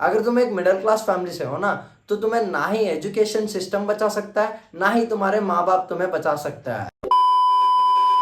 अगर तुम एक मिडिल क्लास फैमिली से हो ना, तो तुम्हें ना ही एजुकेशन सिस्टम बचा सकता है, ना ही तुम्हारे माँ बाप तुम्हें बचा सकता है।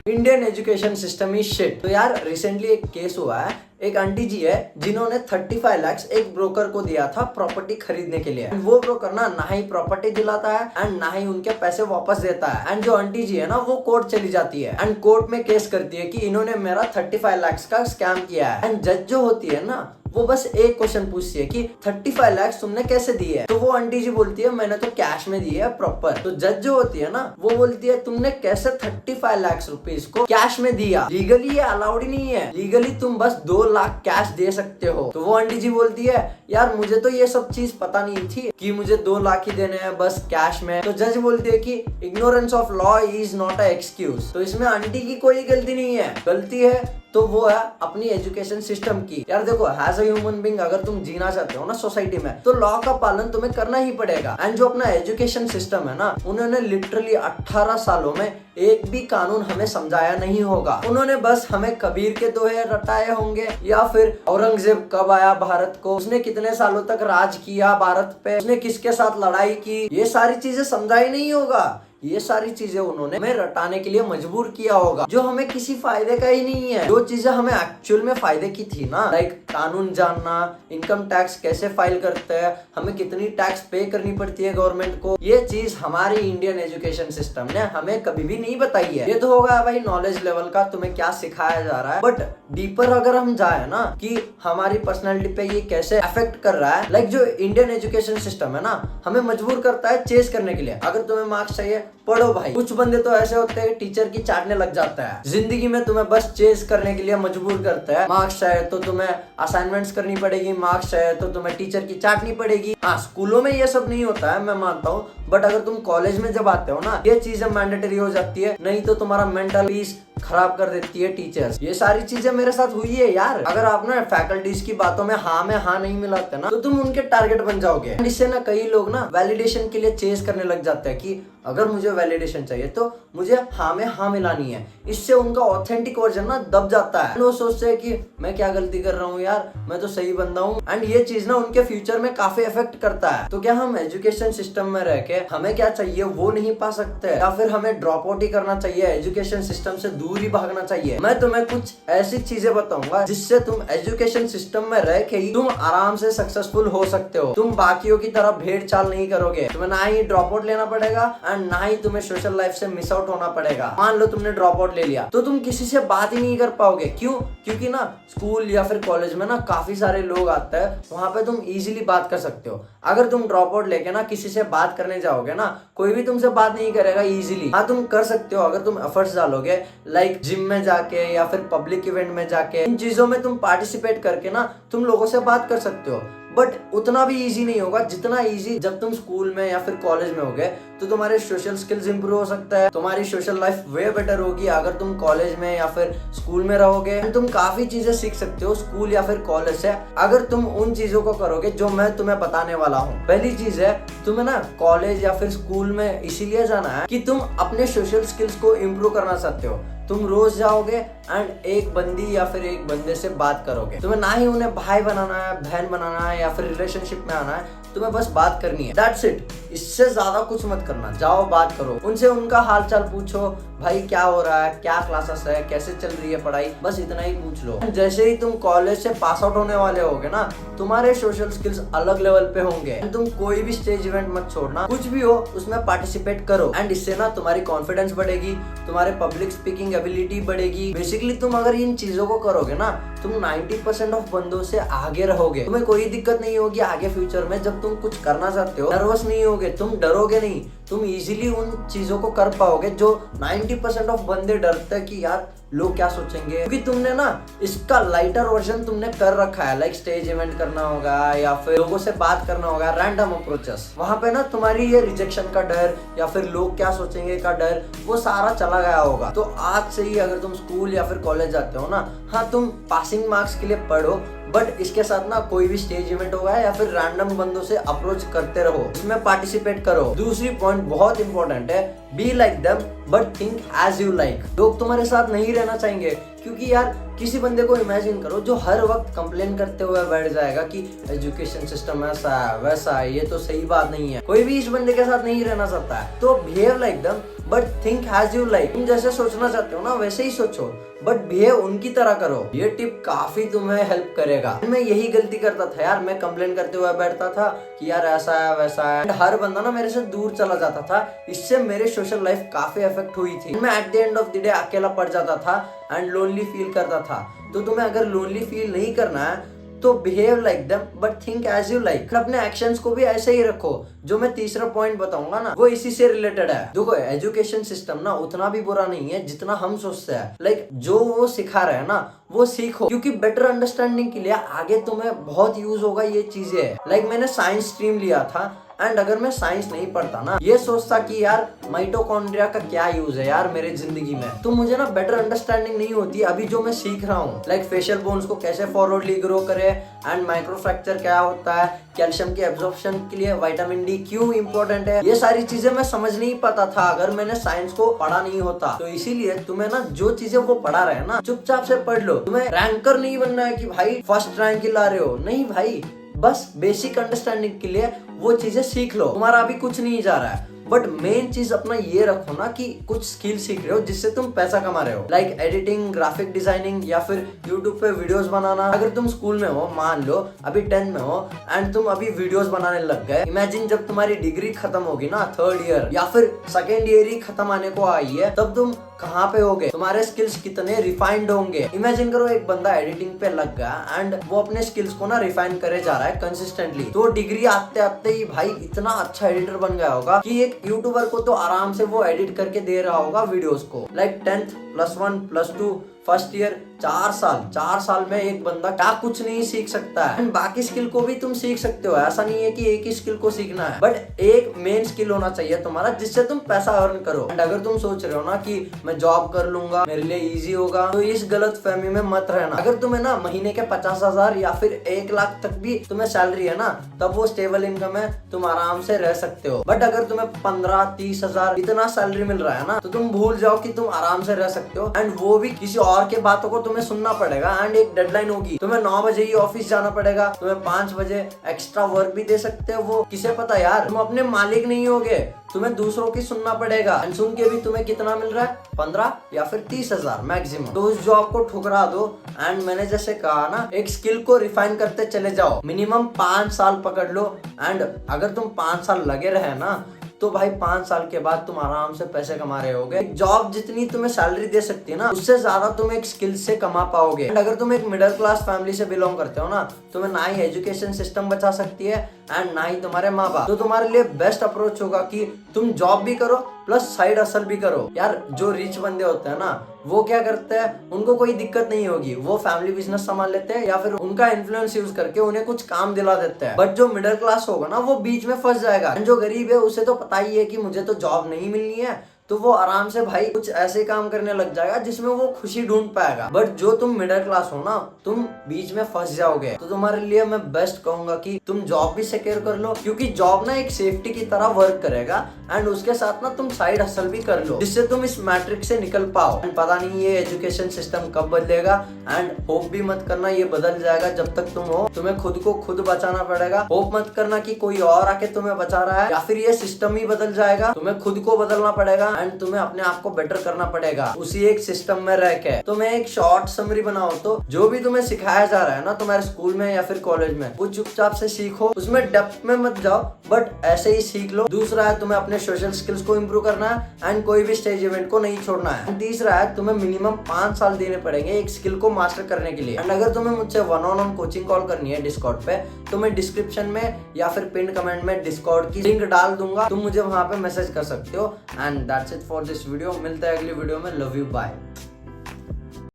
Indian education system is shit. तो यार रिसेंटली एक केस हुआ है, एक आंटी जी है जिन्होंने 35 लाख एक ब्रोकर को दिया था प्रॉपर्टी खरीदने के लिए। वो ब्रोकर ना ही प्रॉपर्टी दिलाता है एंड ना ही उनके पैसे वापस देता है। एंड जो आंटी जी है ना, वो कोर्ट चली जाती है एंड कोर्ट में केस करती है कि इन्होंने मेरा 35 लाख का स्कैम किया है। एंड जज जो होती है ना, वो बस एक क्वेश्चन पूछती है कि 35 लाख तुमने कैसे दिए है। तो वो आंटी जी बोलती है मैंने तो कैश में दिए है प्रॉपर। तो जज जो होती है ना, वो बोलती है तुमने कैसे 35 लाख रुपीज को कैश में दिया, लीगली ये अलाउड ही नहीं है, लीगली तुम बस 2 लाख कैश दे सकते हो। तो वो आंटी जी बोलती है यार मुझे तो ये सब चीज पता नहीं थी कि मुझे 2 लाख ही देने हैं बस कैश में। तो जज बोलती है कि ignorance of law is not a excuse. तो इसमें आंटी की कोई गलती नहीं है, गलती है तो वो है अपनी एजुकेशन सिस्टम की। यार देखो, एज अ ह्यूमन बीइंग अगर तुम जीना चाहते हो ना सोसाइटी में, तो लॉ का पालन तुम्हें करना ही पड़ेगा। एंड जो अपना एजुकेशन सिस्टम है ना, उन्होंने लिटरली 18 सालों में एक भी कानून हमें समझाया नहीं होगा। उन्होंने बस हमें कबीर के दोहे रटाए होंगे, या फिर औरंगजेब कब आया भारत को, उसने कितने सालों तक राज किया भारत पे, उसने किसके साथ लड़ाई की, ये सारी चीजें समझाई नहीं होगा। ये सारी चीजें उन्होंने हमें रटाने के लिए मजबूर किया होगा, जो हमें किसी फायदे का ही नहीं है। जो चीजें हमें एक्चुअल में फायदे की थी ना, लाइक कानून जानना, इनकम टैक्स कैसे फाइल करते हैं, हमें कितनी टैक्स पे करनी पड़ती है गवर्नमेंट को, ये चीज हमारी इंडियन एजुकेशन सिस्टम ने हमें कभी भी नहीं बताई है। ये तो होगा भाई नॉलेज लेवल का, तुम्हें क्या सिखाया जा रहा है, बट डीपर अगर हम जाए ना कि हमारी पर्सनैलिटी पे ये कैसे अफेक्ट कर रहा है, लाइक जो इंडियन एजुकेशन सिस्टम है ना, हमें मजबूर करता है चेस करने के लिए। अगर तुम्हें मार्क्स चाहिए पढ़ो भाई। कुछ बंदे तो ऐसे होते हैं टीचर की चाटने लग जाता है। जिंदगी में तुम्हें बस चेस करने के लिए मजबूर करता है। मार्क्स चाहिए तो तुम्हें असाइनमेंट्स करनी पड़ेगी, मार्क्स चाहिए तो तुम्हें टीचर की चाटनी पड़ेगी। हाँ, स्कूलों में ये सब नहीं होता है, मैं मानता हूँ, बट अगर तुम कॉलेज में जब आते हो ना, ये चीजें मैंडेटरी हो जाती है, नहीं तो तुम्हारा मेंटल पीस खराब कर देती है टीचर्स। ये सारी चीजें मेरे साथ हुई है यार। अगर आप ना फैकल्टीज की बातों में हाँ नहीं मिलाते ना, तो तुम उनके टारगेट बन जाओगे। इससे ना कई लोग ना वैलिडेशन के लिए चेस करने लग जाते हैं कि अगर मुझे वैलिडेशन चाहिए तो मुझे हाँ में हाँ मिलानी है। इससे उनका ऑथेंटिक वर्जन ना दब जाता है। वो सोचते हैं कि मैं क्या गलती कर रहा हूँ यार, मैं तो सही बंदा हूँ। एंड ये चीज ना उनके फ्यूचर में काफी इफेक्ट करता है। तो क्या हम एजुकेशन सिस्टम में रह के हमें क्या चाहिए वो नहीं पा सकते, या फिर हमें ड्रॉप आउट ही करना चाहिए, एजुकेशन सिस्टम से दूर ही भागना चाहिए? मैं तुम्हें कुछ ऐसी चीजें बताऊंगा जिससे तुम एजुकेशन सिस्टम में रह के ही तुम आराम से सक्सेसफुल हो सकते हो। तुम बाकियों की तरह भेड़ चाल नहीं करोगे। तुम्हें ना ही ड्रॉप आउट लेना पड़ेगा एंड ना ही तुम्हें सोशल लाइफ से मिस आउट होना पड़ेगा। मान लो तुमने ड्रॉप आउट ले लिया तो तुम किसी से बात ही नहीं कर पाओगे। क्यों? क्योंकि ना स्कूल या फिर कॉलेज में ना काफी सारे लोग आते हैं, वहां पे तुम इजीली बात कर सकते हो। अगर तुम ड्रॉप आउट लेके ना किसी से बात करने जाओगे ना, कोई भी तुमसे बात नहीं करेगा इजीली। हाँ, तुम कर सकते हो अगर तुम एफर्ट्स डालोगे, लाइक जिम में जाके या फिर पब्लिक इवेंट में जाके, इन चीजों में तुम पार्टिसिपेट करके ना तुम लोगों से बात कर सकते हो। बट उतना भी इजी नहीं होगा जितना इजी जब तुम स्कूल में या फिर कॉलेज में होगे। तो तुम्हारे सोशल स्किल्स इंप्रूव हो सकता है, तुम्हारी सोशल लाइफ वे बेटर होगी अगर तुम कॉलेज में या फिर स्कूल में रहोगे। तुम काफी चीजें सीख सकते हो स्कूल या फिर कॉलेज से, अगर तुम उन चीजों को करोगे जो मैं तुम्हें बताने वाला हूँ। पहली चीज है, तुम्हें ना कॉलेज या फिर स्कूल में इसीलिए जाना है कि तुम अपने सोशल स्किल्स को इम्प्रूव करना चाहते हो। तुम रोज जाओगे एंड एक बंदी या फिर एक बंदे से बात करोगे। तुम्हें ना ही उन्हें भाई बनाना है, बहन बनाना है या फिर रिलेशनशिप में आना है, तुम्हें बस बात करनी है। That's it. इससे ज्यादा कुछ मत करना। जाओ बात करो उनसे, उनका हाल चाल पूछो, भाई क्या हो रहा है, क्या क्लासेस है, कैसे चल रही है पढ़ाई, बस इतना ही पूछ लो। जैसे ही तुम कॉलेज से पास आउट होने वाले होगे ना, तुम्हारे सोशल स्किल्स अलग लेवल पे होंगे। तुम कोई भी स्टेज इवेंट मत छोड़ना, कुछ भी हो उसमें पार्टिसिपेट करो। एंड इससे ना तुम्हारी कॉन्फिडेंस बढ़ेगी, तुम्हारे पब्लिक स्पीकिंग एबिलिटी बढ़ेगी। बेसिकली तुम अगर इन चीजों को करोगे ना, तुम 90% ऑफ बंदों से आगे रहोगे। तुम्हें कोई दिक्कत नहीं होगी आगे फ्यूचर में। जब तुम कुछ करना चाहते हो, नर्वस नहीं होगे, तुम डरोगे नहीं, तुम इजीली उन चीजों को कर पाओगे जो 90% ऑफ बंदे डरते हैं कि यार लोग क्या सोचेंगे। क्योंकि तुमने ना इसका लाइटर वर्जन तुमने कर रखा है, लाइक स्टेज इवेंट करना होगा या फिर लोगों से बात करना होगा, रैंडम अप्रोचेस। वहां पे ना तुम्हारी ये रिजेक्शन का डर या फिर लोग क्या सोचेंगे का डर, वो सारा चला गया होगा। तो आज से ही अगर तुम स्कूल या फिर कॉलेज जाते हो ना, हाँ तुम पासिंग मार्क्स के लिए पढ़ो, बट इसके साथ ना कोई भी स्टेज इवेंट होगा या फिर रैंडम बंदों से अप्रोच करते रहो, इसमें पार्टिसिपेट करो। दूसरी पॉइंट बहुत इंपॉर्टेंट है, be like them but think as you like. लोग तुम्हारे साथ नहीं रहना चाहेंगे, क्योंकि यार किसी बंदे को इमेजिन करो जो हर वक्त कंप्लेन करते हुए बैठ जाएगा कि एजुकेशन सिस्टम ऐसा है वैसा है, ये तो सही बात नहीं है। कोई भी इस बंदे के साथ नहीं रहना चाहता है। तो behave like them but think as you like. तुम जैसे सोचना चाहते हो ना वैसे ही सोचो, बट बिहेव उनकी तरह करो। ये टिप काफी तुम्हें हेल्प करेगा। मैं यही गलती करता था यार, मैं कंप्लेन करते हुए बैठता था कि यार ऐसा है वैसा है, हर बंदा ना मेरे से दूर चला जाता था। इससे मेरे सोशल लाइफ काफी इफेक्ट हुई थी। मैं at the end of the day अकेला पड़ जाता था एंड लोनली फील करता था। तो तुम्हें अगर लोनली फील नहीं करना है तो behave like them but think as you like. अपने एक्शंस को भी ऐसे ही रखो। जो मैं तीसरा पॉइंट बताऊंगा ना वो इसी से रिलेटेड है। देखो एजुकेशन सिस्टम ना उतना भी बुरा नहीं है जितना हम सोचते हैं। लाइक जो वो सिखा रहे हैं ना वो सीखो, क्योंकि बेटर अंडरस्टैंडिंग के लिए आगे तुम्हें बहुत यूज होगा ये चीजें। लाइक मैंने साइंस स्ट्रीम लिया था एंड अगर मैं साइंस नहीं पढ़ता ना, ये सोचता कि यार माइटोकॉन्ड्रिया का क्या यूज है यार मेरे जिंदगी में, तो मुझे ना बेटर अंडरस्टैंडिंग नहीं होती अभी जो मैं सीख रहा हूँ। लाइक फेशियल बोन्स को कैसे फॉरवर्डली ग्रो करे एंड माइक्रोफ्रैक्चर क्या होता है, कैल्शियम के एब्जॉर्प्शन के लिए विटामिन डी क्यों इंपॉर्टेंट है, ये सारी चीजें मैं समझ नहीं पाता था अगर मैंने साइंस को पढ़ा नहीं होता। तो इसीलिए तुम्हें ना जो चीजें वो पढ़ा रहे हैं ना चुपचाप से पढ़ लो। तुम्हें रैंकर नहीं बनना है कि भाई फर्स्ट रैंक ला रहे हो, नहीं भाई, बस बेसिक अंडरस्टैंडिंग के लिए वो चीजें सीख लो। तुम्हारा अभी कुछ नहीं जा रहा है, बट मेन चीज अपना ये रखो ना कि कुछ स्किल सीख रहे हो जिससे तुम पैसा कमा रहे हो। लाइक एडिटिंग, ग्राफिक डिजाइनिंग या फिर यूट्यूब पे वीडियोस बनाना। अगर तुम स्कूल में हो, मान लो अभी 10th में हो एंड तुम अभी वीडियोस बनाने लग गए, इमेजिन जब तुम्हारी डिग्री खत्म होगी ना 3rd ईयर या फिर 2nd ईयर ही खत्म आने को आई है, तब तुम कहाँ पे होगे, तुम्हारे स्किल्स कितने रिफाइंड होंगे। इमेजिन करो एक बंदा एडिटिंग पे लग गया एंड वो अपने स्किल्स को ना रिफाइन करे जा रहा है कंसिस्टेंटली, तो डिग्री आते आते ही भाई इतना अच्छा एडिटर बन गया होगा कि एक यूट्यूबर को तो आराम से वो एडिट करके दे रहा होगा वीडियोस को। लाइक 10th +1 +2 फर्स्ट ईयर 4 साल में एक बंदा क्या कुछ नहीं सीख सकता है। एंड बाकी स्किल को भी तुम सीख सकते हो, ऐसा नहीं है कि एक ही स्किल को सीखना है, बट एक मेन स्किल होना चाहिए तुम्हारा जिससे तुम पैसा अर्न करो। एंड अगर तुम सोच रहे हो ना कि मैं जॉब कर लूंगा मेरे लिए इजी होगा, तो इस गलत फहमी में मत रहना। अगर तुम्हें ना महीने के 50,000 या फिर 1 लाख तक भी तुम्हें सैलरी है ना, तब वो स्टेबल इनकम है, तुम आराम से रह सकते हो। बट अगर तुम्हें 15-30 हजार इतना सैलरी मिल रहा है ना, तो तुम भूल जाओ कि तुम आराम से रह सकते हो। एंड वो भी किसी और के बातों को तुम्हें सुनना पड़ेगा एंड एक डेडलाइन होगी। तुम्हें 9 बजे ही ऑफिस जाना पड़ेगा, तुम्हें 5 बजे एक्स्ट्रा वर्क भी दे सकते हो। वो किसे पता यार, तुम अपने मालिक नहीं होगे, तुम्हें दूसरों की सुनना पड़ेगा। एंड सुन के भी तुम्हें कितना मिल रहा है, 15 या फिर 30 हजार मैक्सिमम। तो उस जॉब को ठुकरा दो एंड मैंने जैसे कहा ना, एक स्किल को रिफाइन करते चले जाओ। मिनिमम 5 साल पकड़ लो एंड अगर तुम 5 साल लगे रहे ना, तो भाई 5 साल के बाद तुम आराम से पैसे कमा रहे होगे। जॉब जितनी तुम्हें सैलरी दे सकती है ना, उससे ज्यादा तुम एक स्किल से कमा पाओगे। एंड अगर तुम एक मिडिल क्लास फैमिली से बिलोंग करते हो ना, तुम्हें ना ही एजुकेशन सिस्टम बचा सकती है एंड ना ही तुम्हारे माँ बाप। तो तुम्हारे लिए बेस्ट अप्रोच होगा कि तुम जॉब भी करो प्लस साइड हसल भी करो। यार जो रिच बंदे होते हैं ना, वो क्या करते हैं, उनको कोई दिक्कत नहीं होगी, वो फैमिली बिजनेस संभाल लेते हैं या फिर उनका इन्फ्लुएंस यूज करके उन्हें कुछ काम दिला देते हैं। बट जो मिडिल क्लास होगा ना, वो बीच में फंस जाएगा। जो गरीब है उसे तो पता ही है कि मुझे तो जॉब नहीं मिलनी है, तो वो आराम से भाई कुछ ऐसे काम करने लग जाएगा जिसमें वो खुशी ढूंढ पाएगा। बट जो तुम मिडिल क्लास हो ना, तुम बीच में फंस जाओगे। तो तुम्हारे लिए मैं बेस्ट कहूंगा कि तुम जॉब भी सिक्योर कर लो, क्योंकि जॉब ना एक सेफ्टी की तरह वर्क करेगा एंड उसके साथ ना तुम साइड हसल भी कर लो, जिससे तुम इस मैट्रिक्स से निकल पाओ। एंड पता नहीं ये एजुकेशन सिस्टम कब बदलेगा, एंड होप भी मत करना ये बदल जाएगा। जब तक तुम हो, तुम्हें खुद को खुद बचाना पड़ेगा। होप मत करना कि कोई और आके तुम्हें बचा रहा है या फिर ये सिस्टम ही बदल जाएगा। तुम्हें खुद को बदलना पड़ेगा एंड तुम्हें अपने आप को बेटर करना पड़ेगा उसी एक सिस्टम में रह के। तो मैं एक शॉर्ट समरी बनाऊं तो जो भी तुम्हें सिखाया जा रहा है ना तुम्हारे स्कूल में या फिर कॉलेज में, वो चुपचाप से सीखो, उसमें डेप्थ में मत जाओ, बट ऐसे ही सीख लो। दूसरा है तुम्हें अपने सोशल स्किल्स को इंप्रूव करना है एंड कोई भी स्टेज इवेंट को नहीं छोड़ना है। तीसरा है तुम्हें मिनिमम 5 साल देने पड़ेंगे एक स्किल को मास्टर करने के लिए। एंड अगर तुम्हें मुझसे 1-on-1 कोचिंग कॉल करनी है डिस्कॉर्ड पे, तो मैं डिस्क्रिप्शन में या फिर पिन कमेंट में डिस्कॉर्ड की लिंक डाल दूंगा, तुम मुझे वहां पे मैसेज कर सकते हो। And that's it for this video. मिलते हैं अगली वीडियो में। Love you, bye.